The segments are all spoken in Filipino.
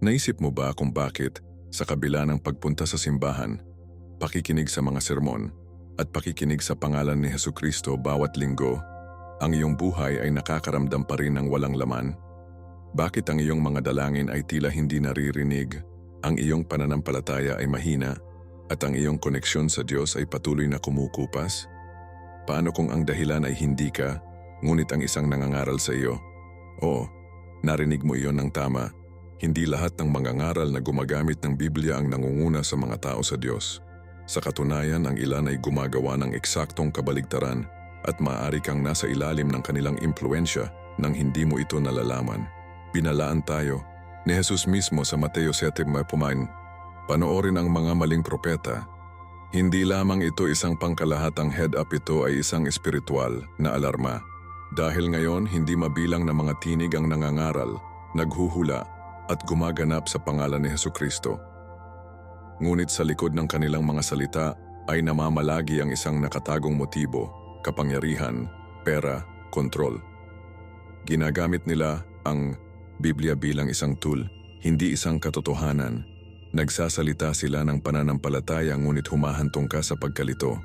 Naisip mo ba kung bakit, sa kabila ng pagpunta sa simbahan, pakikinig sa mga sermon, at pakikinig sa pangalan ni Hesukristo bawat linggo, ang iyong buhay ay nakakaramdam pa rin ng walang laman? Bakit ang iyong mga dalangin ay tila hindi naririnig, ang iyong pananampalataya ay mahina, at ang iyong koneksyon sa Diyos ay patuloy na kumukupas? Paano kung ang dahilan ay hindi ka, ngunit ang isang nangangaral sa iyo? Oo, narinig mo iyon ng tama. Hindi lahat ng mangangaral na gumagamit ng Biblia ang nangunguna sa mga tao sa Diyos. Sa katunayan, ang ilan ay gumagawa ng eksaktong kabaligtaran at maaari kang nasa ilalim ng kanilang impluensya nang hindi mo ito nalalaman. Binalaan tayo ni Jesus mismo sa Mateo 7:9. Panoorin ang mga maling propeta. Hindi lamang ito isang pangkalahatang head-up, ito ay isang espiritual na alarma. Dahil ngayon hindi mabilang na mga tinig ang nangangaral, naghuhula at gumaganap sa pangalan ni Hesukristo. Ngunit sa likod ng kanilang mga salita ay namamalagi ang isang nakatagong motibo, kapangyarihan, pera, kontrol. Ginagamit nila ang Biblia bilang isang tool, hindi isang katotohanan. Nagsasalita sila ng pananampalataya ngunit humahantong ka sa pagkalito.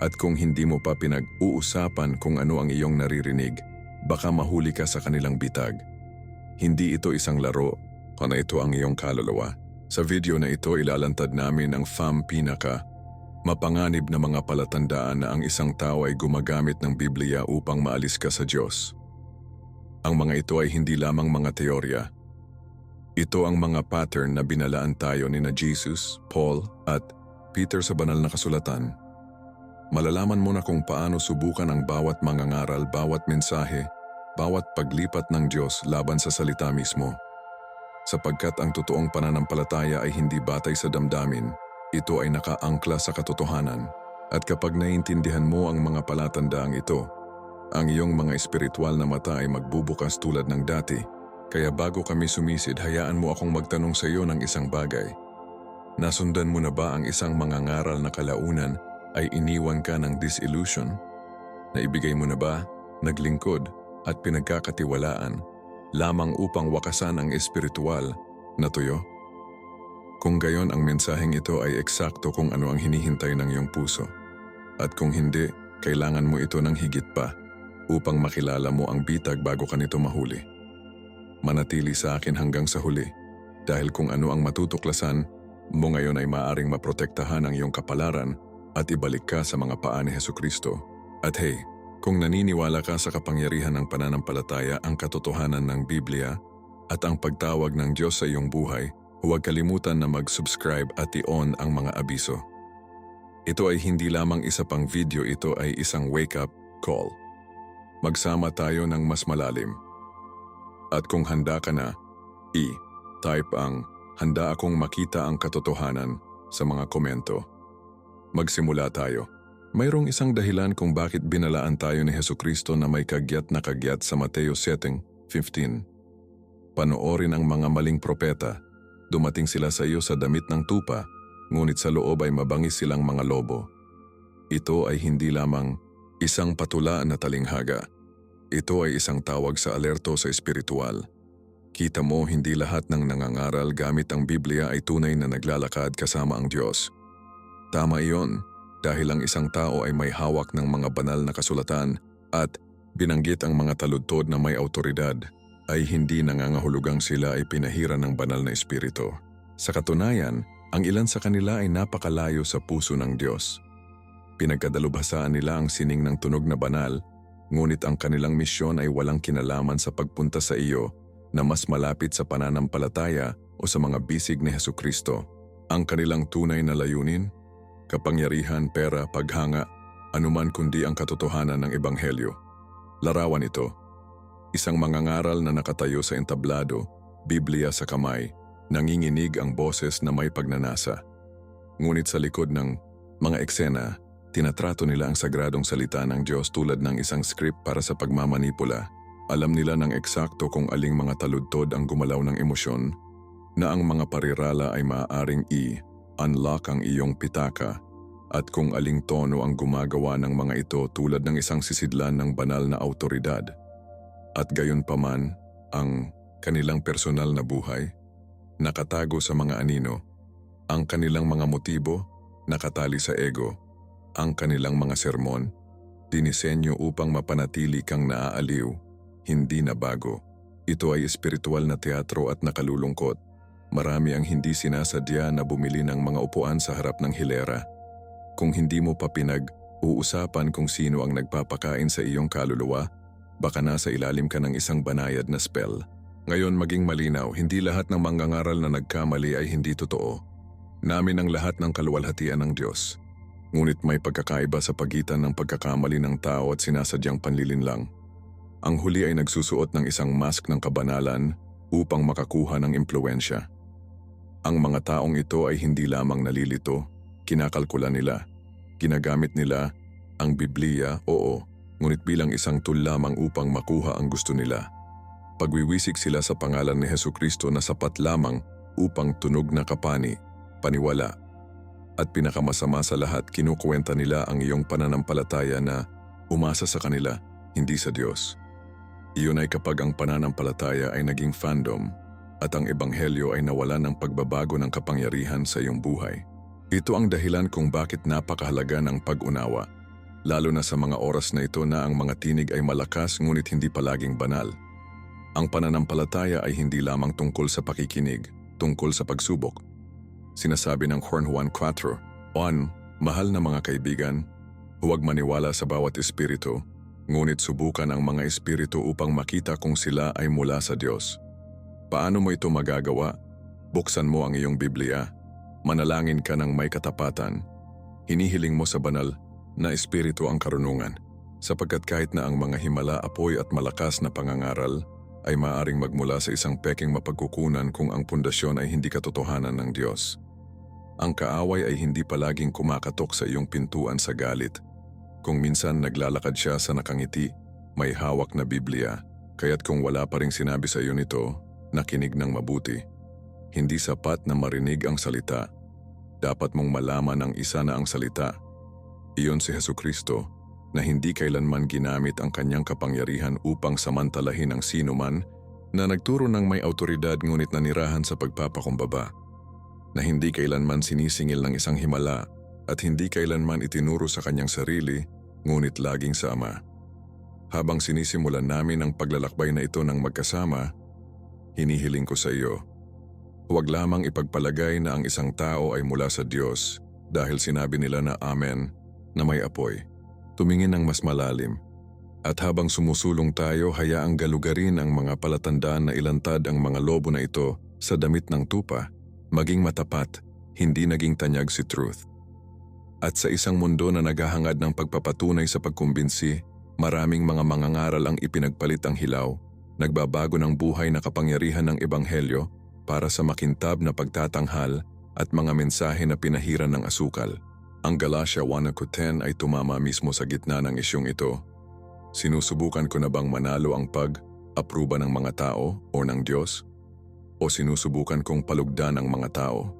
At kung hindi mo pa pinag-uusapan kung ano ang iyong naririnig, baka mahuli ka sa kanilang bitag. Hindi ito isang laro, kundi ito ang iyong kaluluwa. Sa video na ito ilalantad namin ang pinaka mapanganib na mga palatandaan na ang isang tao ay gumagamit ng Biblia upang maalis ka sa Diyos. Ang mga ito ay hindi lamang mga teorya. Ito ang mga pattern na binalaan tayo ni Jesus, Paul at Peter sa banal na kasulatan. Malalaman mo na kung paano subukan ang bawat mangangaral, bawat mensahe, bawat paglipat ng Diyos laban sa salita mismo. Sapagkat ang totoong pananampalataya ay hindi batay sa damdamin, ito ay nakaangkla sa katotohanan. At kapag naiintindihan mo ang mga palatandaang ito, ang iyong mga espiritual na mata ay magbubukas tulad ng dati. Kaya bago kami sumisid, hayaan mo akong magtanong sa iyo ng isang bagay. Nasundan mo na ba ang isang mangangaral na kalaunan ay iniwan ka ng disillusion? Naibigay mo na ba, naglingkod at pinagkakatiwalaan lamang upang wakasan ang espiritual na tuyo? Kung gayon, ang mensaheng ito ay eksakto kung ano ang hinihintay ng iyong puso. At kung hindi, kailangan mo ito ng higit pa upang makilala mo ang bitag bago ka nito mahuli. Manatili sa akin hanggang sa huli, dahil kung ano ang matutuklasan mo ngayon ay maaaring maprotektahan ang iyong kapalaran at ibalik ka sa mga paa ni Hesukristo. At hey, kung naniniwala ka sa kapangyarihan ng pananampalataya, ang katotohanan ng Biblia at ang pagtawag ng Diyos sa iyong buhay, huwag kalimutan na mag-subscribe at i-on ang mga abiso. Ito ay hindi lamang isa pang video, ito ay isang wake-up call. Magsama tayo ng mas malalim. At kung handa ka na, i-type ang "handa akong makita ang katotohanan" sa mga komento. Magsimula tayo. Mayroong isang dahilan kung bakit binalaan tayo ni Hesukristo na may kagyat na kagyat sa Mateo 7:15. Panoorin ang mga maling propeta. Dumating sila sa iyo sa damit ng tupa, ngunit sa loob ay mabangis silang mga lobo. Ito ay hindi lamang isang patula na talinghaga. Ito ay isang tawag sa alerto sa espiritual. Kita mo, hindi lahat ng nangangaral gamit ang Biblia ay tunay na naglalakad kasama ang Diyos. Tama iyon, dahil ang isang tao ay may hawak ng mga banal na kasulatan at binanggit ang mga taludtod na may autoridad, ay hindi nangangahulugang sila ay pinahiran ng banal na espiritu. Sa katunayan, ang ilan sa kanila ay napakalayo sa puso ng Diyos. Pinagkadalubhasaan nila ang sining ng tunog na banal, ngunit ang kanilang misyon ay walang kinalaman sa pagpunta sa iyo na mas malapit sa pananampalataya o sa mga bisig ni Hesukristo. Ang kanilang tunay na layunin, kapangyarihan, pera, paghanga, anuman kundi ang katotohanan ng Ebanghelyo. Larawan ito. Isang mangangaral na nakatayo sa entablado, Biblia sa kamay, nanginginig ang boses na may pagnanasa. Ngunit sa likod ng mga eksena, tinatrato nila ang sagradong salita ng Diyos tulad ng isang script para sa pagmamanipula. Alam nila ng eksakto kung aling mga taludtod ang gumalaw ng emosyon, na ang mga parirala ay maaaring unlock ang iyong pitaka, at kung aling tono ang gumagawa ng mga ito tulad ng isang sisidlan ng banal na autoridad. At gayon paman, ang kanilang personal na buhay, nakatago sa mga anino. Ang kanilang mga motibo, nakatali sa ego. Ang kanilang mga sermon, dinisenyo upang mapanatili kang naaaliw, hindi na bago. Ito ay espiritual na teatro at nakalulungkot. Marami ang hindi sinasadya na bumili ng mga upuan sa harap ng hilera. Kung hindi mo pa pinag-uusapan kung sino ang nagpapakain sa iyong kaluluwa, baka nasa ilalim ka ng isang banayad na spell. Ngayon maging malinaw, hindi lahat ng mangangaral na nagkamali ay hindi totoo. Namin ang lahat ng kaluwalhatian ng Diyos. Ngunit may pagkakaiba sa pagitan ng pagkakamali ng tao at sinasadyang panlilinlang. Ang huli ay nagsusuot ng isang mask ng kabanalan upang makakuha ng impluensya. Ang mga taong ito ay hindi lamang nalilito, kinakalkula nila. Ginagamit nila ang Biblia, oo, ngunit bilang isang tool lamang upang makuha ang gusto nila. Pagwiwisik sila sa pangalan ni Hesukristo na sapat lamang upang tunog na kapani, paniwala. At pinakamasama sa lahat, kinukuwenta nila ang iyong pananampalataya na umasa sa kanila, hindi sa Diyos. Iyon ay kapag ang pananampalataya ay naging fandom at ang ebanghelyo ay nawalan ng pagbabago ng kapangyarihan sa iyong buhay. Ito ang dahilan kung bakit napakahalaga ng pag-unawa, lalo na sa mga oras na ito na ang mga tinig ay malakas ngunit hindi palaging banal. Ang pananampalataya ay hindi lamang tungkol sa pakikinig, tungkol sa pagsubok. Sinasabi ng Juan 4:1, mahal na mga kaibigan, huwag maniwala sa bawat espiritu, ngunit subukan ang mga espiritu upang makita kung sila ay mula sa Diyos. Paano mo ito magagawa? Buksan mo ang iyong Biblia, manalangin ka ng may katapatan, hinihiling mo sa banal na espiritu ang karunungan, sapagkat kahit na ang mga himala, apoy at malakas na pangangaral ay maaaring magmula sa isang peking mapagkukunan kung ang pundasyon ay hindi katotohanan ng Diyos. Ang kaaway ay hindi palaging kumakatok sa iyong pintuan sa galit. Kung minsan naglalakad siya sa nakangiti, may hawak na Biblia, kaya't kung wala pa ring sinabi sa iyo nito, nakinig ng mabuti. Hindi sapat na marinig ang salita. Dapat mong malaman ang isa na ang salita. Iyon si Hesukristo, na hindi kailanman ginamit ang kanyang kapangyarihan upang samantalahin ang sinuman na nagturo ng may autoridad ngunit nanirahan sa pagpapakumbaba. Na hindi kailanman sinisingil ng isang himala at hindi kailanman itinuro sa kanyang sarili, ngunit laging sa Ama. Habang sinisimulan namin ang paglalakbay na ito ng magkasama, hinihiling ko sa iyo, huwag lamang ipagpalagay na ang isang tao ay mula sa Diyos dahil sinabi nila na Amen na may apoy. Tumingin ng mas malalim. At habang sumusulong tayo, hayaang galugarin ang mga palatandaan na ilantad ang mga lobo na ito sa damit ng tupa, maging matapat, hindi naging tanyag si truth. At sa isang mundo na naghahangad ng pagpapatunay sa pagkumbinsi, maraming mga mangangaral ang ipinagpalit ang hilaw, nagbabago ng buhay na kapangyarihan ng ebanghelyo para sa makintab na pagtatanghal at mga mensahe na pinahiran ng asukal. Ang Galatia 1:10 ay tumama mismo sa gitna ng isyong ito. Sinusubukan ko na bang manalo ang pag-apruba ng mga tao o ng Diyos? O sinusubukan kong palugdan ang mga tao?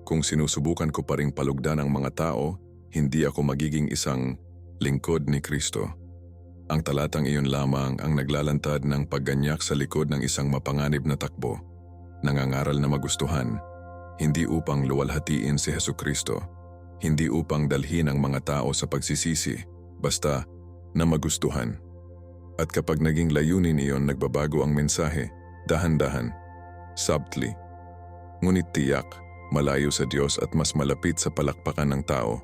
Kung sinusubukan ko pa ring palugdan ang mga tao, hindi ako magiging isang lingkod ni Kristo. Ang talatang iyon lamang ang naglalantad ng pagganyak sa likod ng isang mapanganib na takbo. Nangangaral na magustuhan, hindi upang luwalhatiin si Hesukristo, hindi upang dalhin ang mga tao sa pagsisisi, basta na magustuhan. At kapag naging layunin iyon, nagbabago ang mensahe, dahan-dahan, subtly. Ngunit tiyak, malayo sa Diyos at mas malapit sa palakpakan ng tao.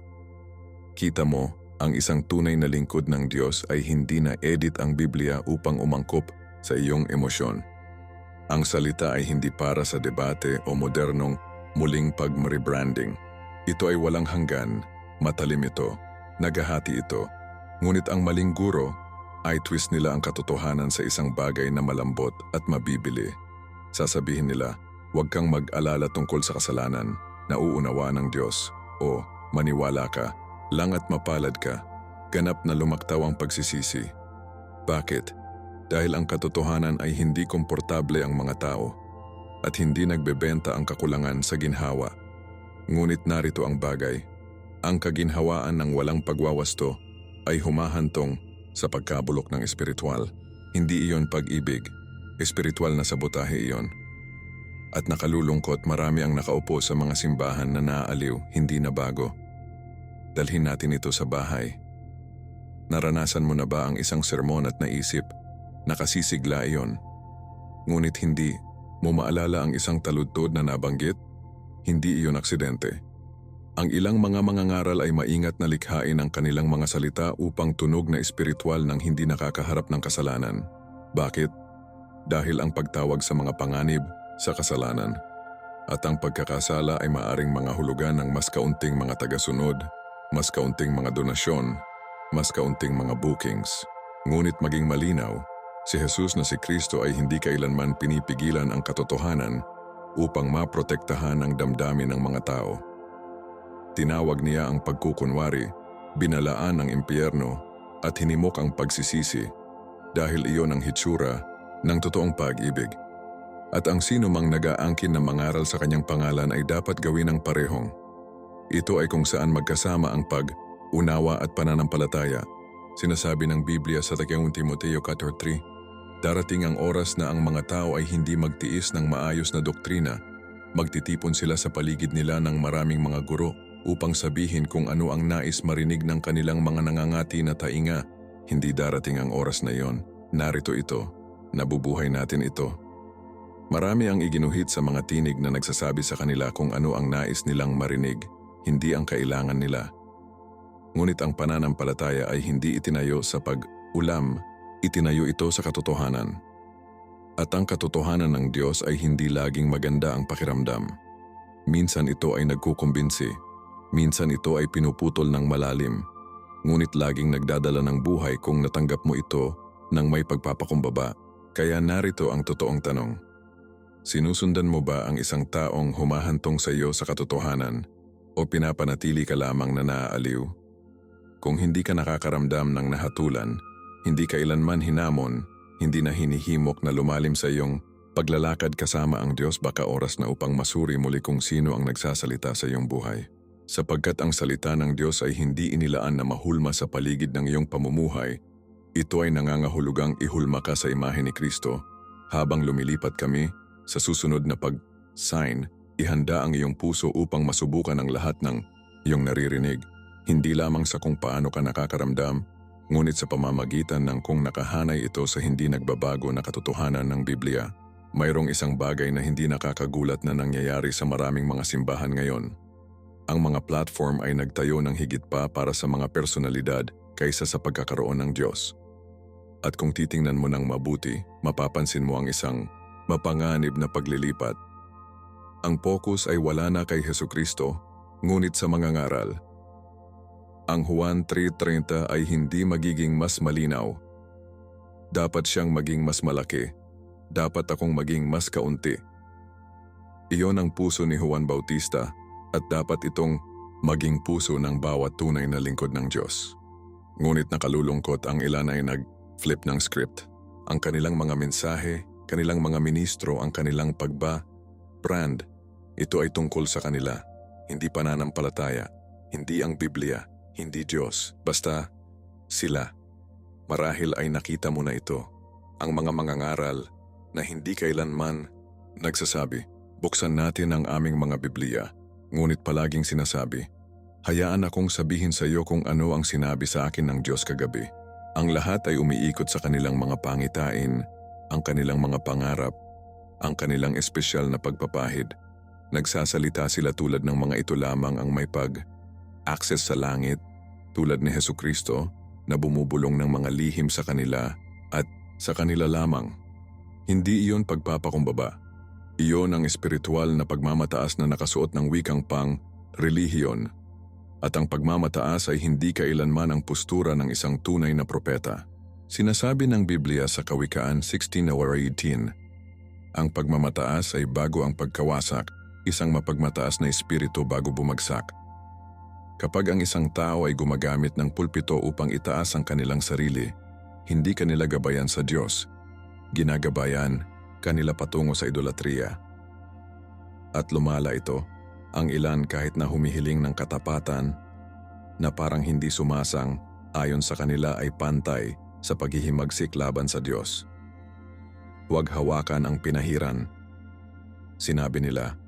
Kita mo, ang isang tunay na lingkod ng Diyos ay hindi na edit ang Biblia upang umangkop sa iyong emosyon. Ang salita ay hindi para sa debate o modernong muling pag-rebranding. Ito ay walang hanggan, matalim ito, nagahati ito. Ngunit ang maling guro ay twist nila ang katotohanan sa isang bagay na malambot at mabibili. Sasabihin nila, huwag kang mag-alala tungkol sa kasalanan, nauunawaan ng Diyos, o maniwala ka, lang at mapalad ka, ganap na lumaktaw ang pagsisisi. Bakit? Dahil ang katotohanan ay hindi komportable ang mga tao at hindi nagbebenta ang kakulangan sa ginhawa. Ngunit narito ang bagay, ang kaginhawaan ng walang pagwawasto ay humahantong sa pagkabulok ng espiritual. Hindi iyon pag-ibig, espiritual na sabotahe iyon. At nakalulungkot, marami ang nakaupo sa mga simbahan na naaaliw, hindi na bago. Dalhin natin ito sa bahay. Naranasan mo na ba ang isang sermon at naisip, nakasisigla iyon? Ngunit hindi mo maalala ang isang taludtod na nabanggit? Hindi iyon aksidente. Ang ilang mga mangangaral ay maingat na likhain ang kanilang mga salita upang tunog na espiritual nang hindi nakakaharap ng kasalanan. Bakit? Dahil ang pagtawag sa mga panganib sa kasalanan at ang pagkakasala ay maaring mga hulugan ng mas kaunting mga tagasunod, mas kaunting mga donasyon, mas kaunting mga bookings. Ngunit maging malinaw, si Jesus na si Kristo ay hindi kailanman pinipigilan ang katotohanan upang maprotektahan ang damdamin ng mga tao. Tinawag niya ang pagkukunwari, binalaan ang impyerno at hinimok ang pagsisisi dahil iyon ang hitsura ng totoong pag-ibig. At ang sino mang nag-aangkin na mangaral sa kanyang pangalan ay dapat gawin ang parehong. Ito ay kung saan magkasama ang pag-unawa at pananampalataya. Sinasabi ng Biblia sa 2 Timoteo 4:3, darating ang oras na ang mga tao ay hindi magtiis ng maayos na doktrina. Magtitipon sila sa paligid nila ng maraming mga guro upang sabihin kung ano ang nais marinig ng kanilang mga nangangati na tainga. Hindi darating ang oras na iyon. Narito ito. Nabubuhay natin ito. Marami ang iginuhit sa mga tinig na nagsasabi sa kanila kung ano ang nais nilang marinig, hindi ang kailangan nila. Ngunit ang pananampalataya ay hindi itinayo sa pag-ulam, itinayo ito sa katotohanan. At ang katotohanan ng Diyos ay hindi laging maganda ang pakiramdam. Minsan ito ay nagkukumbinsi. Minsan ito ay pinuputol ng malalim, ngunit laging nagdadala ng buhay kung natanggap mo ito ng may pagpapakumbaba. Kaya narito ang totoong tanong. Sinusundan mo ba ang isang taong humahantong sa iyo sa katotohanan o pinapanatili ka lamang na naaaliw? Kung hindi ka nakakaramdam ng nahatulan, hindi kailanman hinamon, hindi na hinihimok na lumalim sa iyong paglalakad kasama ang Diyos, baka oras na upang masuri muli kung sino ang nagsasalita sa iyong buhay. Sapagkat ang salita ng Diyos ay hindi inilaan na mahulma sa paligid ng iyong pamumuhay, ito ay nangangahulugang ihulma ka sa imahe ni Kristo. Habang lumilipat kami, sa susunod na pag-sign, ihanda ang iyong puso upang masubukan ang lahat ng iyong naririnig. Hindi lamang sa kung paano ka nakakaramdam, ngunit sa pamamagitan ng kung nakahanay ito sa hindi nagbabago na katotohanan ng Biblia. Mayroong isang bagay na hindi nakakagulat na nangyayari sa maraming mga simbahan ngayon. Ang mga platform ay nagtayo ng higit pa para sa mga personalidad kaysa sa pagkakaroon ng Diyos. At kung titingnan mo ng mabuti, mapapansin mo ang isang mapanganib na paglilipat. Ang focus ay wala na kay Hesukristo, ngunit sa mga ngaral. Ang Juan 3:30 ay hindi magiging mas malinaw. Dapat siyang maging mas malaki. Dapat akong maging mas kaunti. Iyon ang puso ni Juan Bautista. At dapat itong maging puso ng bawat tunay na lingkod ng Diyos. Ngunit nakalulungkot, ang ilan ay nag-flip ng script. Ang kanilang mga mensahe, kanilang mga ministro, ang kanilang brand, ito ay tungkol sa kanila. Hindi pananampalataya, hindi ang Biblia, hindi Diyos, basta sila. Marahil ay nakita mo na ito. Ang mga mangangaral na hindi kailanman nagsasabi, buksan natin ang aming mga Biblia. Ngunit palaging sinasabi, hayaan akong sabihin sa iyo kung ano ang sinabi sa akin ng Diyos kagabi. Ang lahat ay umiikot sa kanilang mga pangitain, ang kanilang mga pangarap, ang kanilang espesyal na pagpapahid. Nagsasalita sila tulad ng mga ito lamang ang may pag-access sa langit, tulad ni Hesukristo na bumubulong ng mga lihim sa kanila at sa kanila lamang. Hindi iyon pagpapakumbaba. Iyon ang espiritual na pagmamataas na nakasuot ng wikang pang-relihiyon. At ang pagmamataas ay hindi kailanman ang postura ng isang tunay na propeta. Sinasabi ng Biblia sa Kawikaan 16:18, ang pagmamataas ay bago ang pagkawasak, isang mapagmataas na espiritu bago bumagsak. Kapag ang isang tao ay gumagamit ng pulpito upang itaas ang kanilang sarili, hindi kanila gabayan sa Diyos. Ginagabayan kanila patungo sa idolatriya. At lumala ito, ang ilan kahit na humihiling ng katapatan na parang hindi sumasang, ayon sa kanila ay pantay sa paghihimagsik laban sa Diyos. Huwag hawakan ang pinahiran. Sinabi nila,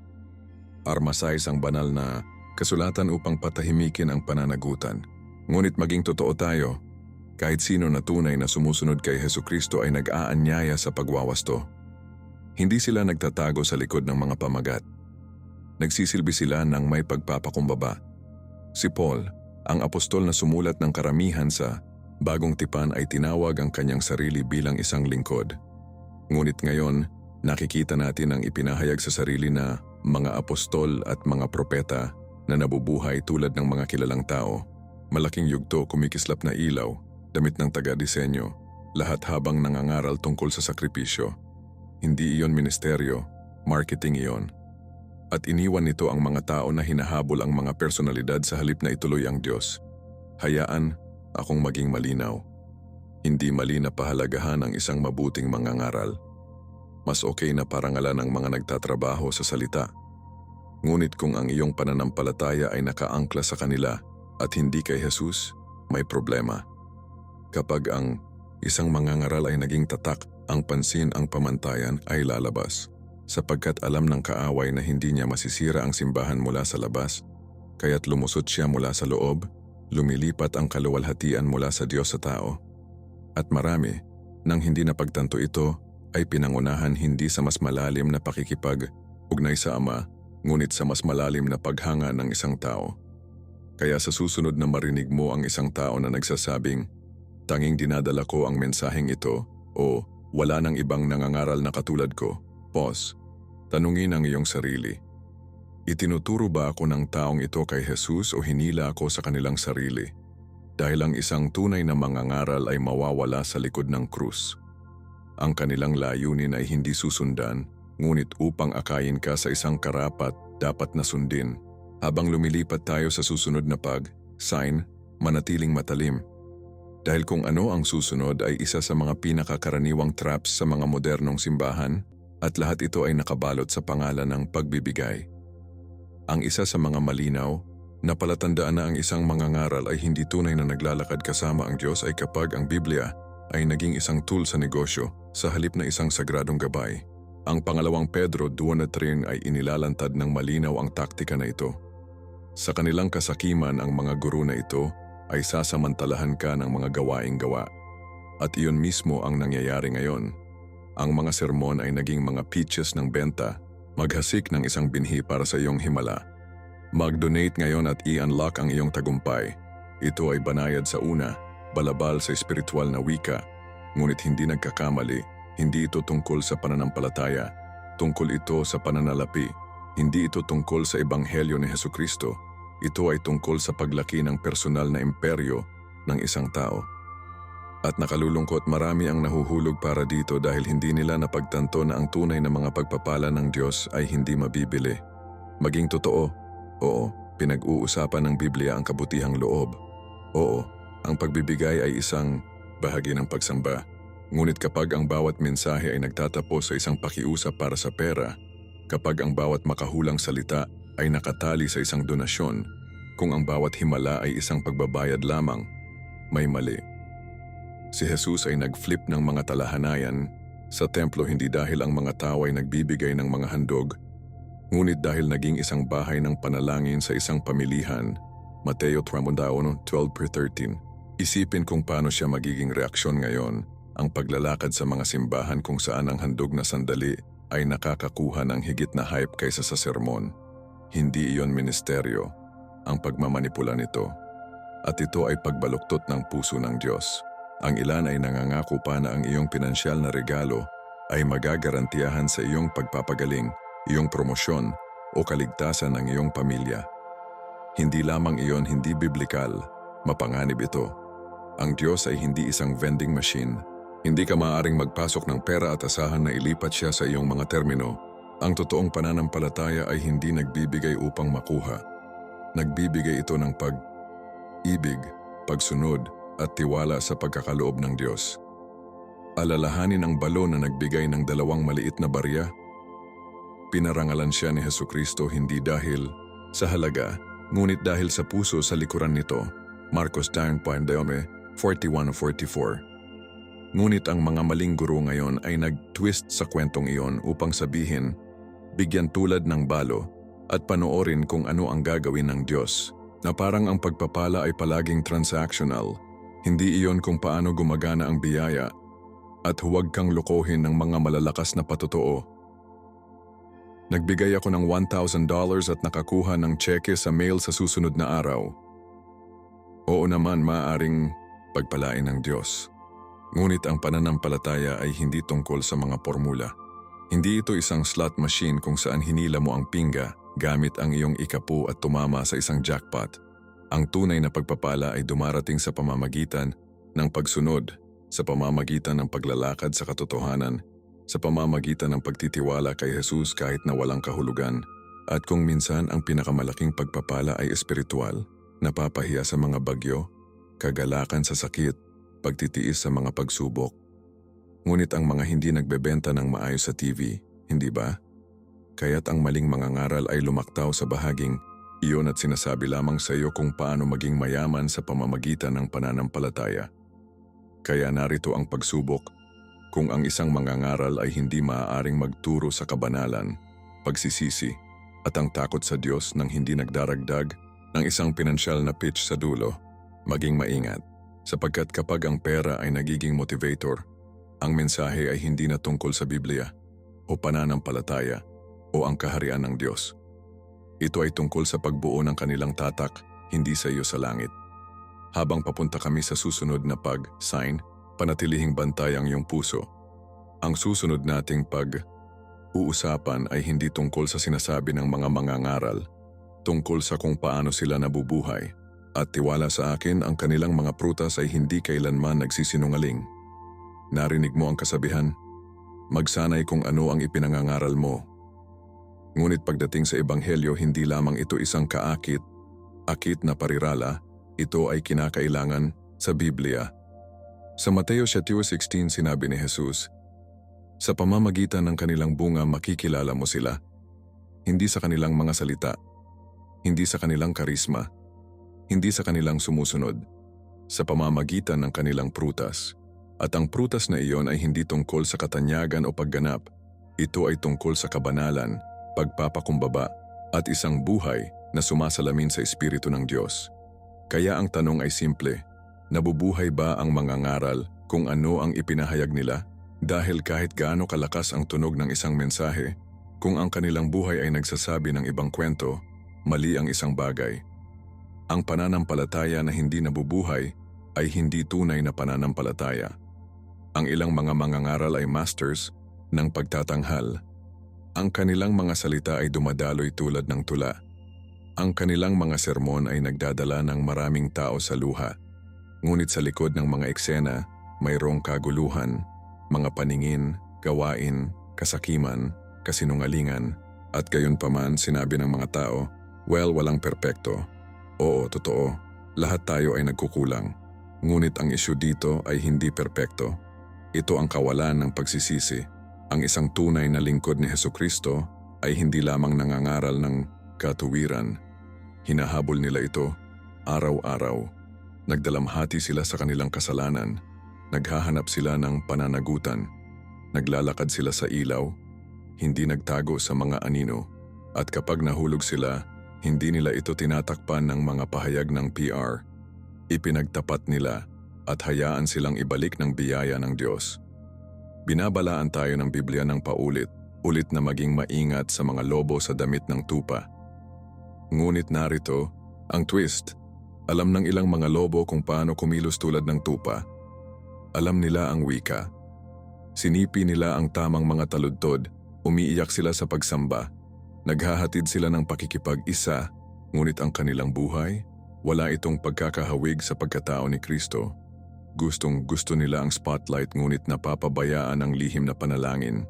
Armasais ang banal na kasulatan upang patahimikin ang pananagutan. Ngunit maging totoo tayo, kahit sino na tunay na sumusunod kay Hesukristo ay nag-aanyaya sa pagwawasto. Hindi sila nagtatago sa likod ng mga pamagat. Nagsisilbi sila ng may pagpapakumbaba. Si Paul, ang apostol na sumulat ng karamihan sa Bagong Tipan ay tinawag ang kanyang sarili bilang isang lingkod. Ngunit ngayon, nakikita natin ang ipinahayag sa sarili na mga apostol at mga propeta na nabubuhay tulad ng mga kilalang tao. Malaking yugto, kumikislap na ilaw, damit ng taga-disenyo, lahat habang nangangaral tungkol sa sakripisyo. Hindi iyon ministeryo, marketing iyon. At iniwan nito ang mga tao na hinahabol ang mga personalidad sa halip na ituloy ang Diyos. Hayaan akong maging malinaw. Hindi mali na pahalagahan ang isang mabuting mangangaral. Mas okay na parangalan ang mga nagtatrabaho sa salita. Ngunit kung ang iyong pananampalataya ay nakaangkla sa kanila at hindi kay Jesus, may problema. Kapag ang isang mangangaral ay naging tatak, ang pansin ang pamantayan ay lalabas. Sapagkat alam ng kaaway na hindi niya masisira ang simbahan mula sa labas, kaya't lumusot siya mula sa loob, lumilipat ang kaluwalhatian mula sa Diyos sa tao. At marami, nang hindi napagtanto ito, ay pinangunahan hindi sa mas malalim na pakikipag-ugnay sa Ama, ngunit sa mas malalim na paghanga ng isang tao. Kaya sa susunod na marinig mo ang isang tao na nagsasabing, tanging dinadala ko ang mensaheng ito, o wala nang ibang nangangaral na katulad ko, pause. Tanungin ang iyong sarili. Itinuturo ba ako ng taong ito kay Jesus o hinila ako sa kanilang sarili? Dahil ang isang tunay na mangangaral ay mawawala sa likod ng krus. Ang kanilang layunin ay hindi susundan, ngunit upang akayin ka sa isang karapat dapat na sundin. Habang lumilipat tayo sa susunod na sign, manatiling matalim. Dahil kung ano ang susunod ay isa sa mga pinakakaraniwang traps sa mga modernong simbahan, at lahat ito ay nakabalot sa pangalan ng pagbibigay. Ang isa sa mga malinaw na palatandaan na ang isang mangangaral ay hindi tunay na naglalakad kasama ang Diyos ay kapag ang Biblia ay naging isang tool sa negosyo sa halip na isang sagradong gabay. Ang pangalawang Pedro 2:3 ay inilalantad ng malinaw ang taktika na ito. Sa kanilang kasakiman ang mga guru na ito ay sasamantalahan ka ng mga gawaing gawa. At iyon mismo ang nangyayari ngayon. Ang mga sermon ay naging mga pitches ng benta, maghasik ng isang binhi para sa iyong himala. Mag-donate ngayon at i-unlock ang iyong tagumpay. Ito ay banayad sa una, balabal sa espiritual na wika. Ngunit hindi nagkakamali, hindi ito tungkol sa pananampalataya. Tungkol ito sa pananalapi. Hindi ito tungkol sa ebanghelyo ni Hesukristo. Ito ay tungkol sa paglaki ng personal na imperyo ng isang tao. At nakalulungkot marami ang nahuhulog para dito dahil hindi nila napagtanto na ang tunay na mga pagpapala ng Diyos ay hindi mabibili. Maging totoo, oo, pinag-uusapan ng Biblia ang kabutihang loob. Oo, ang pagbibigay ay isang bahagi ng pagsamba. Ngunit kapag ang bawat mensahe ay nagtatapos sa isang pakiusap para sa pera, kapag ang bawat makahulang salita ay nakatali sa isang donasyon, kung ang bawat himala ay isang pagbabayad lamang, may mali. Si Jesus ay nag-flip ng mga talahanayan sa templo hindi dahil ang mga tao ay nagbibigay ng mga handog, ngunit dahil naging isang bahay ng panalangin sa isang pamilihan. Mateo 12:13. Isipin kung paano siya magiging reaksyon ngayon, ang paglalakad sa mga simbahan kung saan ang handog na sandali ay nakakakuha ng higit na hype kaysa sa sermon. Hindi iyon ministeryo, ang pagmamanipula nito. At ito ay pagbaluktot ng puso ng Diyos. Ang ilan ay nangangako pa na ang iyong pinansyal na regalo ay magagarantiyahan sa iyong pagpapagaling, iyong promosyon o kaligtasan ng iyong pamilya. Hindi lamang iyon hindi biblikal, mapanganib ito. Ang Diyos ay hindi isang vending machine. Hindi ka maaaring magpasok ng pera at asahan na ilipat siya sa iyong mga termino. Ang totoong pananampalataya ay hindi nagbibigay upang makuha. Nagbibigay ito ng pag-ibig, pagsunod, at tiwala sa pagkakaloob ng Diyos. Alalahanin ang balon na nagbigay ng 2 maliit na barya. Pinarangalan siya ni Hesukristo hindi dahil sa halaga, ngunit dahil sa puso sa likuran nito. Marcos 9:41-44. Ngunit ang mga maling guro ngayon ay nag-twist sa kwentong iyon upang sabihin, bigyan tulad ng balo, at panoorin kung ano ang gagawin ng Diyos, na parang ang pagpapala ay palaging transactional. Hindi iyon kung paano gumagana ang biyaya, at huwag kang lokohin ng mga malalakas na patotoo. Nagbigay ako ng $1,000 at nakakuha ng tseke sa mail sa susunod na araw. Oo naman, maaaring pagpalain ng Diyos. Ngunit ang pananampalataya ay hindi tungkol sa mga formula. Hindi ito isang slot machine kung saan hinila mo ang pingga gamit ang iyong ikapu at tumama sa isang jackpot. Ang tunay na pagpapala ay dumarating sa pamamagitan ng pagsunod, sa pamamagitan ng paglalakad sa katotohanan, sa pamamagitan ng pagtitiwala kay Jesus kahit na walang kahulugan, at kung minsan ang pinakamalaking pagpapala ay espiritual, napapahiya sa mga bagyo, kagalakan sa sakit, pagtitiis sa mga pagsubok. Ngunit ang mga hindi nagbebenta ng maayos sa TV, hindi ba? Kaya't ang maling mga ngaral ay lumaktaw sa bahaging iyon at sinasabi lamang sa iyo kung paano maging mayaman sa pamamagitan ng pananampalataya. Kaya narito ang pagsubok. Kung ang isang mangangaral ay hindi maaaring magturo sa kabanalan, pagsisisi, at ang takot sa Diyos nang hindi nagdaragdag ng isang pinansyal na pitch sa dulo, maging maingat. Sapagkat kapag ang pera ay nagiging motivator, ang mensahe ay hindi na tungkol sa Biblia o pananampalataya o ang kaharian ng Diyos. Ito ay tungkol sa pagbuo ng kanilang tatak, hindi sa iyo sa langit. Habang papunta kami sa susunod na pag-sign, panatilihing bantay ang iyong puso. Ang susunod nating pag-uusapan ay hindi tungkol sa sinasabi ng mga mangangaral, tungkol sa kung paano sila nabubuhay. At tiwala sa akin, ang kanilang mga prutas ay hindi kailanman nagsisinungaling. Narinig mo ang kasabihan, magsanay kung ano ang ipinangangaral mo. Ngunit pagdating sa Ebanghelyo, hindi lamang ito isang akit na parirala, ito ay kinakailangan sa Biblia. Sa Mateo 7:16 sinabi ni Jesus, sa pamamagitan ng kanilang bunga makikilala mo sila, hindi sa kanilang mga salita, hindi sa kanilang karisma, hindi sa kanilang sumusunod, sa pamamagitan ng kanilang prutas. At ang prutas na iyon ay hindi tungkol sa katanyagan o pagganap, ito ay tungkol sa kabanalan, pagpapakumbaba, at isang buhay na sumasalamin sa Espiritu ng Diyos. Kaya ang tanong ay simple, nabubuhay ba ang mangangaral kung ano ang ipinahayag nila? Dahil kahit gaano kalakas ang tunog ng isang mensahe, kung ang kanilang buhay ay nagsasabi ng ibang kwento, mali ang isang bagay. Ang pananampalataya na hindi nabubuhay ay hindi tunay na pananampalataya. Ang ilang mga mangangaral ay masters ng pagtatanghal. Ang kanilang mga salita ay dumadaloy tulad ng tula. Ang kanilang mga sermon ay nagdadala ng maraming tao sa luha. Ngunit sa likod ng mga eksena, mayroong kaguluhan, mga paningin, gawain, kasakiman, kasinungalingan, at gayunpaman sinabi ng mga tao, well, walang perpekto. Oo, totoo, lahat tayo ay nagkukulang. Ngunit ang isyu dito ay hindi perpekto. Ito ang kawalan ng pagsisisi. Ang isang tunay na lingkod ni Hesukristo ay hindi lamang nangangaral ng katuwiran. Hinahabol nila ito araw-araw. Nagdalamhati sila sa kanilang kasalanan. Naghahanap sila ng pananagutan. Naglalakad sila sa ilaw. Hindi nagtago sa mga anino. At kapag nahulog sila, hindi nila ito tinatakpan ng mga pahayag ng PR. Ipinagtapat nila at hayaan silang ibalik ng biyaya ng Diyos. Binabalaan tayo ng Biblia ng paulit-ulit na maging maingat sa mga lobo sa damit ng tupa. Ngunit narito, ang twist. Alam ng ilang mga lobo kung paano kumilos tulad ng tupa. Alam nila ang wika. Sinipi nila ang tamang mga taludtod, umiiyak sila sa pagsamba. Naghahatid sila ng pakikipag-isa, ngunit ang kanilang buhay, wala itong pagkakahawig sa pagkatao ni Kristo. Gustong-gusto nila ang spotlight ngunit napapabayaan ang lihim na panalangin.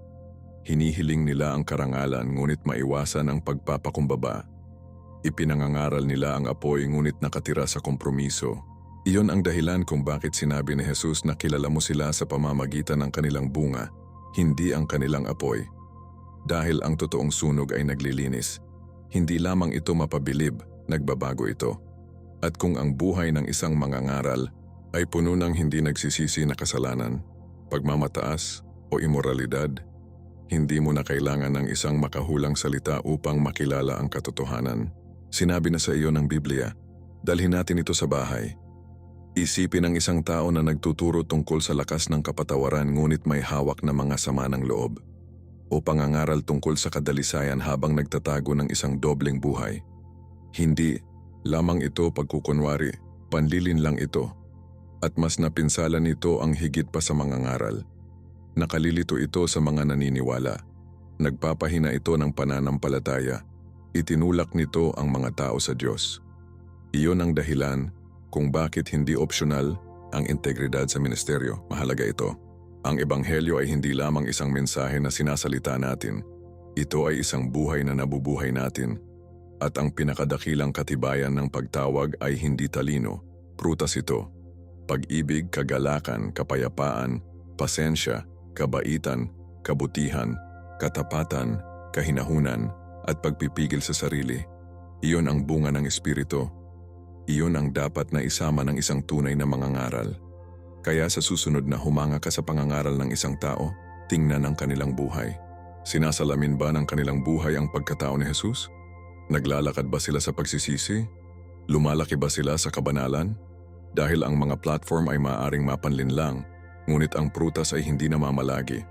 Hinihiling nila ang karangalan ngunit maiwasan ang pagpapakumbaba. Ipinangangaral nila ang apoy ngunit nakatira sa kompromiso. Iyon ang dahilan kung bakit sinabi ni Jesus na kilala mo sila sa pamamagitan ng kanilang bunga, hindi ang kanilang apoy. Dahil ang totoong sunog ay naglilinis. Hindi lamang ito mapabilib, nagbabago ito. At kung ang buhay ng isang mangangaral ay puno ng hindi nagsisisi na kasalanan, pagmamataas o imoralidad, Hindi mo na kailangan ng isang makahulang salita upang makilala ang katotohanan. Sinabi na sa iyo ng Biblia, dalhin natin ito sa bahay. Isipin ang isang tao na nagtuturo tungkol sa lakas ng kapatawaran ngunit may hawak na mga sama ng loob. O pangangaral tungkol sa kadalisayan habang nagtatago ng isang dobleng buhay. Hindi lamang ito pagkukunwari, panlilin lang ito. At mas napinsala nito ang higit pa sa mga ngaral. Nakalilito ito sa mga naniniwala. Nagpapahina ito ng pananampalataya. Itinulak nito ang mga tao sa Diyos. Iyon ang dahilan kung bakit hindi opsyonal ang integridad sa ministeryo. Mahalaga ito. Ang ebanghelyo ay hindi lamang isang mensahe na sinasalita natin. Ito ay isang buhay na nabubuhay natin. At ang pinakadakilang katibayan ng pagtawag ay hindi talino. Prutas ito. Pag-ibig, kagalakan, kapayapaan, pasensya, kabaitan, kabutihan, katapatan, kahinahunan, at pagpipigil sa sarili. Iyon ang bunga ng Espiritu. Iyon ang dapat na isama ng isang tunay na mangangaral. Kaya sa susunod na humanga ka sa pangangaral ng isang tao, tingnan ang kanilang buhay. Sinasalamin ba ng kanilang buhay ang pagkatao ni Jesus? Naglalakad ba sila sa pagsisisi? Lumalaki ba sila sa kabanalan? Dahil ang mga platform ay maaaring mapanlinlang, ngunit ang prutas ay hindi namamalagi.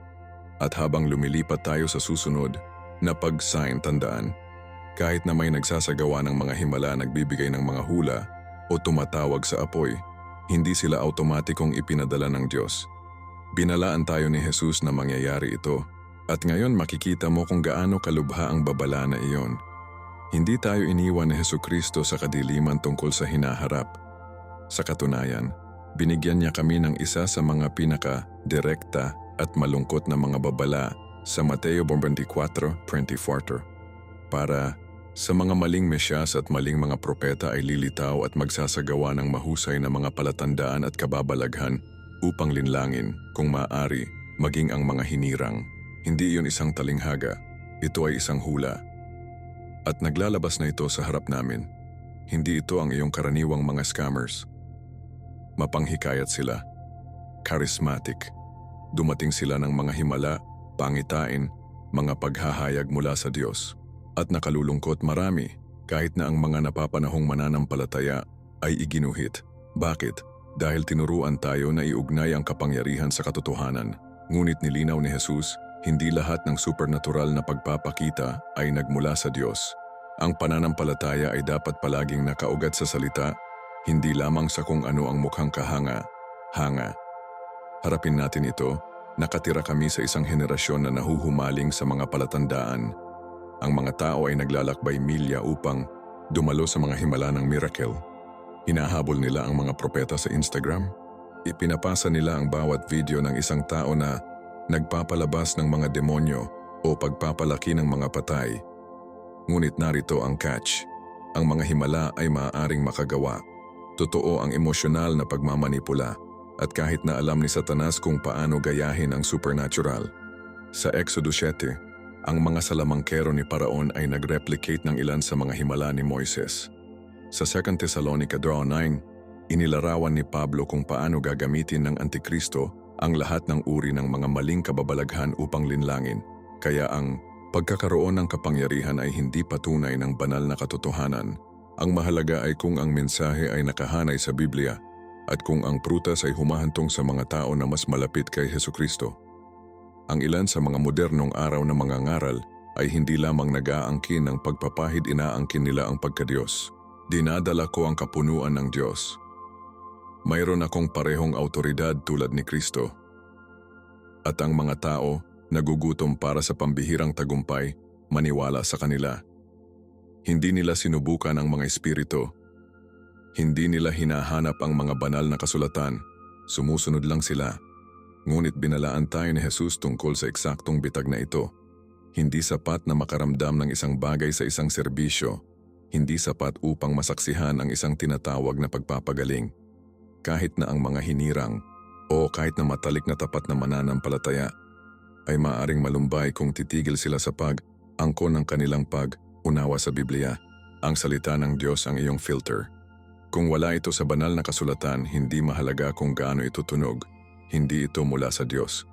At habang lumilipat tayo sa susunod na pag-sign, tandaan, kahit na may nagsasagawa ng mga himala nagbibigay ng mga hula o tumatawag sa apoy, hindi sila automatikong ipinadala ng Diyos. Binalaan tayo ni Jesus na mangyayari ito at ngayon makikita mo kung gaano kalubha ang babala na iyon. Hindi tayo iniwan ni Jesucristo sa kadiliman tungkol sa hinaharap. Sa katunayan, binigyan niya kami ng isa sa mga pinaka-direkta at malungkot na mga babala sa Mateo 24:24 para sa mga maling mesyas at maling mga propeta ay lilitaw at magsasagawa ng mahusay na mga palatandaan at kababalaghan upang linlangin, kung maaari, maging ang mga hinirang. Hindi iyon isang talinghaga, ito ay isang hula. At naglalabas na ito sa harap namin. Hindi ito ang iyong karaniwang mga scammers. Mapanghikayat sila. Charismatic. Dumating sila ng mga himala, pangitain, mga paghahayag mula sa Diyos. At nakalulungkot marami kahit na ang mga napapanahong mananampalataya ay iginuhit. Bakit? Dahil tinuruan tayo na iugnay ang kapangyarihan sa katotohanan. Ngunit nilinaw ni Jesus, hindi lahat ng supernatural na pagpapakita ay nagmula sa Diyos. Ang pananampalataya ay dapat palaging nakaugat sa salita, hindi lamang sa kung ano ang mukhang kahanga-hanga. Harapin natin ito, nakatira kami sa isang henerasyon na nahuhumaling sa mga palatandaan. Ang mga tao ay naglalakbay milya upang dumalo sa mga himala ng miracle. Hinahabol nila ang mga propeta sa Instagram. Ipinapasa nila ang bawat video ng isang tao na nagpapalabas ng mga demonyo o pagpapalaki ng mga patay. Ngunit narito ang catch. Ang mga himala ay maaaring makagawa. Totoo ang emosyonal na pagmamanipula at kahit na alam ni Satanas kung paano gayahin ang supernatural. Sa Exodus 7, ang mga salamangkero ni Paraon ay nag-replicate ng ilan sa mga himala ni Moises. Sa 2 Thessalonica 9, inilarawan ni Pablo kung paano gagamitin ng Antikristo ang lahat ng uri ng mga maling kababalaghan upang linlangin. Kaya ang pagkakaroon ng kapangyarihan ay hindi patunay ng banal na katotohanan. Ang mahalaga ay kung ang mensahe ay nakahanay sa Biblia at kung ang prutas ay humahantong sa mga tao na mas malapit kay Jesucristo. Ang ilan sa mga modernong araw na mga ngaral ay hindi lamang nag-aangkin ng pagpapahid, inaangkin nila ang pagkadiyos. Dinadala ko ang kapunuan ng Diyos. Mayroon akong parehong autoridad tulad ni Kristo. At ang mga tao nagugutom para sa pambihirang tagumpay, maniwala sa kanila. Hindi nila sinubukan ang mga espiritu. Hindi nila hinahanap ang mga banal na kasulatan. Sumusunod lang sila. Ngunit binalaan tayo ni Jesus tungkol sa eksaktong bitag na ito. Hindi sapat na makaramdam ng isang bagay sa isang serbisyo. Hindi sapat upang masaksihan ang isang tinatawag na pagpapagaling. Kahit na ang mga hinirang o kahit na matalik na tapat na mananampalataya ay maaaring malumbay kung titigil sila sa pag-angkon ng kanilang pag-unawa sa Biblia. Ang salita ng Diyos ang iyong filter. Kung wala ito sa banal na kasulatan, hindi mahalaga kung gaano ito tunog. Hindi ito mula sa Diyos.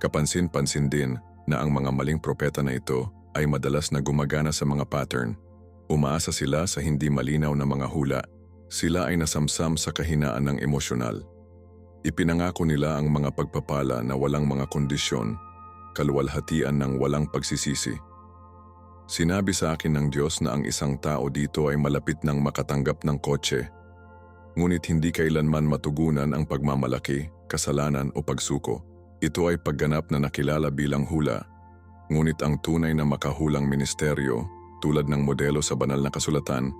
Kapansin-pansin din na ang mga maling propeta na ito ay madalas na gumagana sa mga pattern. Umaasa sila sa hindi malinaw na mga hula. Sila ay nasamsam sa kahinaan ng emosyonal. Ipinangako nila ang mga pagpapala na walang mga kondisyon, kaluwalhatian ng walang pagsisisi. Sinabi sa akin ng Diyos na ang isang tao dito ay malapit ng makatanggap ng kotse, ngunit hindi kailanman matugunan ang pagmamalaki, kasalanan o pagsuko. Ito ay pagganap na nakilala bilang hula, ngunit ang tunay na makahulang ministeryo, tulad ng modelo sa banal na kasulatan,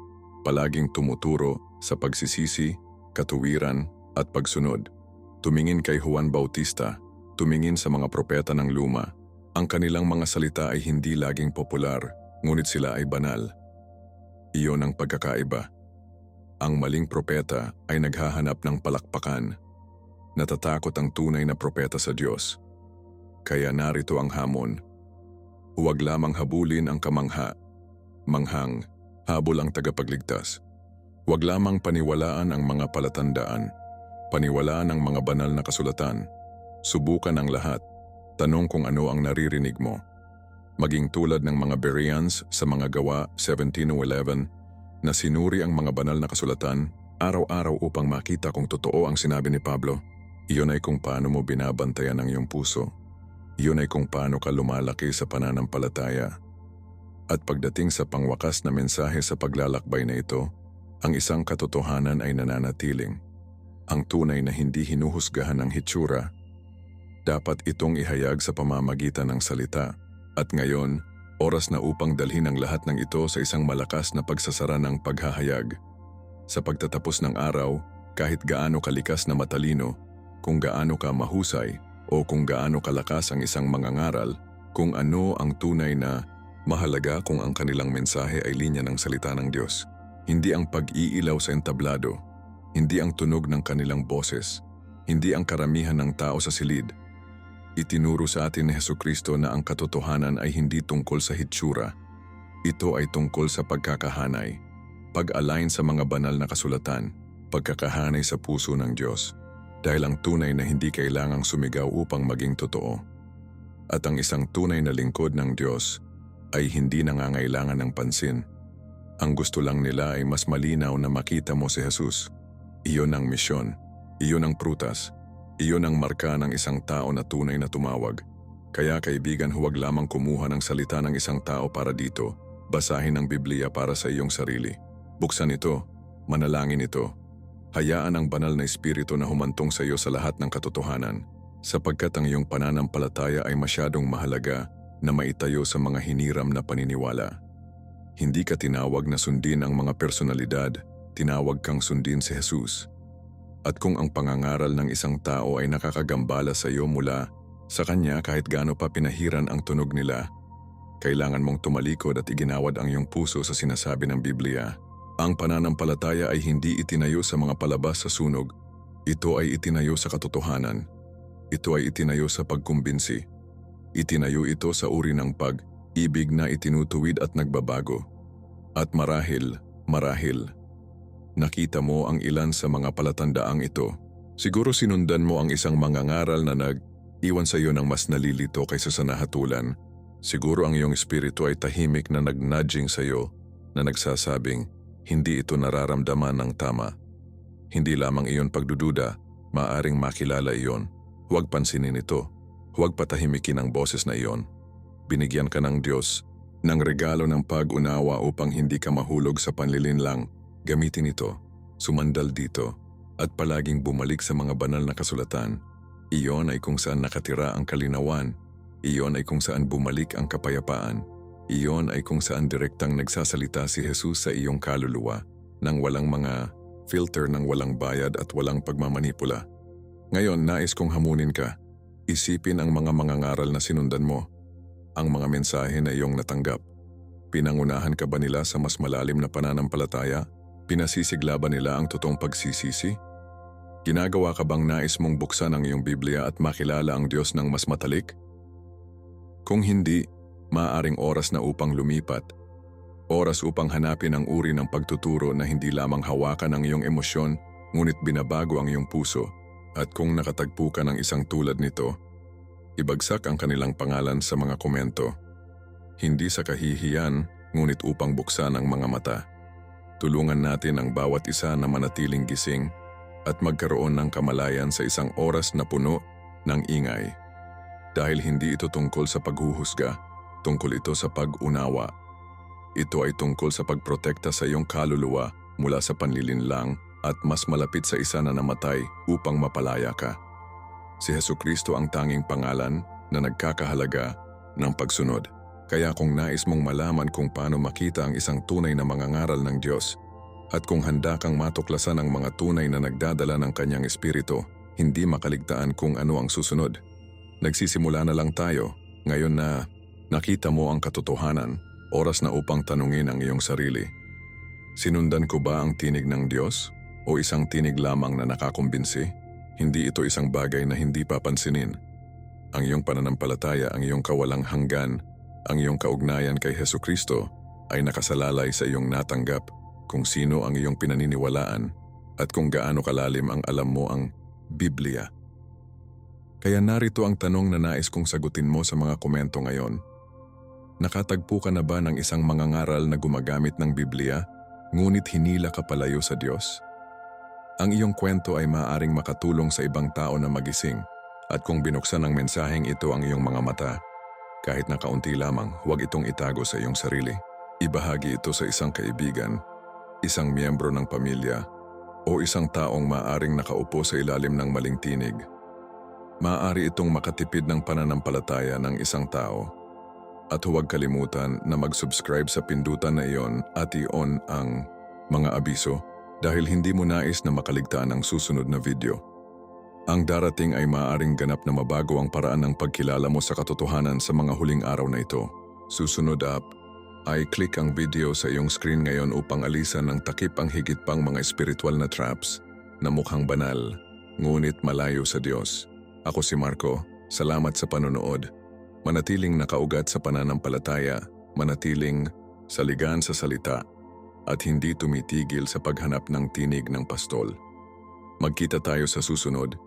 palaging tumuturo sa pagsisisi, katuwiran at pagsunod. Tumingin kay Juan Bautista, tumingin sa mga propeta ng luma. Ang kanilang mga salita ay hindi laging popular, ngunit sila ay banal. Iyon ang pagkakaiba. Ang maling propeta ay naghahanap ng palakpakan. Natatakot ang tunay na propeta sa Diyos. Kaya narito ang hamon. Huwag lamang habulin ang kamangha. Manghang, habol ang tagapagligtas. Huwag lamang paniwalaan ang mga palatandaan. Paniwalaan ang mga banal na kasulatan. Subukan ang lahat. Tanong kung ano ang naririnig mo. Maging tulad ng mga Bereans sa mga gawa 17:11 na sinuri ang mga banal na kasulatan araw-araw upang makita kung totoo ang sinabi ni Pablo. Iyon ay kung paano mo binabantayan ang iyong puso. Iyon ay kung paano ka lumalaki sa pananampalataya. At pagdating sa pangwakas na mensahe sa paglalakbay na ito, ang isang katotohanan ay nananatiling. Ang tunay na hindi hinuhusgahan ng hitsura, dapat itong ihayag sa pamamagitan ng salita. At ngayon, oras na upang dalhin ang lahat ng ito sa isang malakas na pagsasara ng paghahayag. Sa pagtatapos ng araw, kahit gaano kalikas na matalino, kung gaano ka mahusay, o kung gaano kalakas ang isang mangangaral, kung ano ang tunay na mahalaga kung ang kanilang mensahe ay linya ng salita ng Diyos. Hindi ang pag-iilaw sa entablado, hindi ang tunog ng kanilang boses, hindi ang karamihan ng tao sa silid. Itinuro sa atin ni Jesucristo na ang katotohanan ay hindi tungkol sa hitsura. Ito ay tungkol sa pagkakahanay, pag-align sa mga banal na kasulatan, pagkakahanay sa puso ng Diyos. Dahil ang tunay na hindi kailangang sumigaw upang maging totoo. At ang isang tunay na lingkod ng Diyos ay hindi nangangailangan ng pansin. Ang gusto lang nila ay mas malinaw na makita mo si Jesus. Iyon ang misyon, iyon ang prutas, iyon ang marka ng isang tao na tunay na tumawag. Kaya kaibigan, huwag lamang kumuha ng salita ng isang tao para dito, basahin ang Biblia para sa iyong sarili. Buksan ito, manalangin ito. Hayaan ang banal na espiritu na humantong sa iyo sa lahat ng katotohanan, sapagkat ang iyong pananampalataya ay masyadong mahalaga na maitayo sa mga hiniram na paniniwala. Hindi ka tinawag na sundin ang mga personalidad, tinawag kang sundin si Jesus. At kung ang pangangaral ng isang tao ay nakakagambala sa iyo mula sa kanya kahit gaano pa pinahiran ang tunog nila, kailangan mong tumalikod at iginawad ang iyong puso sa sinasabi ng Biblia. Ang pananampalataya ay hindi itinayo sa mga palabas sa sunog. Ito ay itinayo sa katotohanan. Ito ay itinayo sa pagkumbinsi. Itinayo ito sa uri ng pag-ibig na itinutuwid at nagbabago. At marahil, nakita mo ang ilan sa mga palatandaang ito. Siguro sinundan mo ang isang mangangaral na nag-iwan sa iyo ng mas nalilito kaysa sa nahatulan. Siguro ang iyong espiritu ay tahimik na nag-nudging sa iyo na nagsasabing, hindi ito nararamdaman ng tama. Hindi lamang iyon pagdududa, maaring makilala iyon. Huwag pansinin ito. Huwag patahimikin ang boses na iyon. Binigyan ka ng Diyos ng regalo ng pag-unawa upang hindi ka mahulog sa panlilinlang. Gamitin ito, sumandal dito, at palaging bumalik sa mga banal na kasulatan. Iyon ay kung saan nakatira ang kalinawan. Iyon ay kung saan bumalik ang kapayapaan. Iyon ay kung saan direktang nagsasalita si Jesus sa iyong kaluluwa nang walang mga filter, ng walang bayad at walang pagmamanipula. Ngayon, nais kong hamunin ka. Isipin ang mga mangangaral na sinundan mo, ang mga mensahe na iyong natanggap. Pinangunahan ka ba nila sa mas malalim na pananampalataya? Pinasisigla ba nila ang totoong pagsisisi? Ginagawa ka bang nais mong buksan ang iyong Biblia at makilala ang Diyos ng mas matalik? Kung hindi, maaaring oras na upang lumipat. Oras upang hanapin ang uri ng pagtuturo na hindi lamang hawakan ang iyong emosyon, ngunit binabago ang iyong puso. At kung nakatagpo ka ng isang tulad nito, Ibagsak ang kanilang pangalan sa mga komento. Hindi sa kahihiyan, ngunit upang buksan ang mga mata. Tulungan natin ang bawat isa na manatiling gising at magkaroon ng kamalayan sa isang oras na puno ng ingay. Dahil hindi ito tungkol sa paghuhusga, tungkol ito sa pag-unawa. Ito ay tungkol sa pagprotekta sa iyong kaluluwa mula sa panlilinlang at mas malapit sa isa na namatay upang mapalaya ka. Si Jesucristo ang tanging pangalan na nagkakahalaga ng pagsunod. Kaya kung nais mong malaman kung paano makita ang isang tunay na mangangaral ng Diyos at kung handa kang matuklasan ang mga tunay na nagdadala ng kanyang espiritu, hindi makaligtaan kung ano ang susunod. Nagsisimula na lang tayo, ngayon na nakita mo ang katotohanan, oras na upang tanungin ang iyong sarili. Sinundan ko ba ang tinig ng Diyos o isang tinig lamang na nakakumbinsi? Hindi ito isang bagay na hindi papansinin. Ang iyong pananampalataya, ang iyong kawalang hanggan, ang iyong kaugnayan kay Jesucristo ay nakasalalay sa iyong natanggap kung sino ang iyong pinaniniwalaan at kung gaano kalalim ang alam mo ang Biblia. Kaya narito ang tanong na nais kong sagutin mo sa mga komento ngayon. Nakatagpo ka na ba ng isang mangangaral na gumagamit ng Biblia, ngunit hinila ka palayo sa Diyos? Ang iyong kwento ay maaaring makatulong sa ibang tao na magising at kung binuksan ng mensaheng ito ang iyong mga mata, kahit na kaunti lamang, huwag itong itago sa iyong sarili. Ibahagi ito sa isang kaibigan, isang miyembro ng pamilya, o isang taong maaaring nakaupo sa ilalim ng maling tinig. Maaari itong makatipid ng pananampalataya ng isang tao. At huwag kalimutan na mag-subscribe sa pindutan na iyon at i-on ang mga abiso dahil hindi mo nais na makaligtaan ang susunod na video. Ang darating ay maaaring ganap na mabago ang paraan ng pagkilala mo sa katotohanan sa mga huling araw na ito. Susunod up, ay click ang video sa iyong screen ngayon upang alisan ng takip ang higit pang mga espiritual na traps na mukhang banal, ngunit malayo sa Diyos. Ako si Marco, salamat sa panonood. Manatiling nakaugat sa pananampalataya, manatiling saligan sa salita, at hindi tumitigil sa paghanap ng tinig ng pastol. Magkita tayo sa susunod.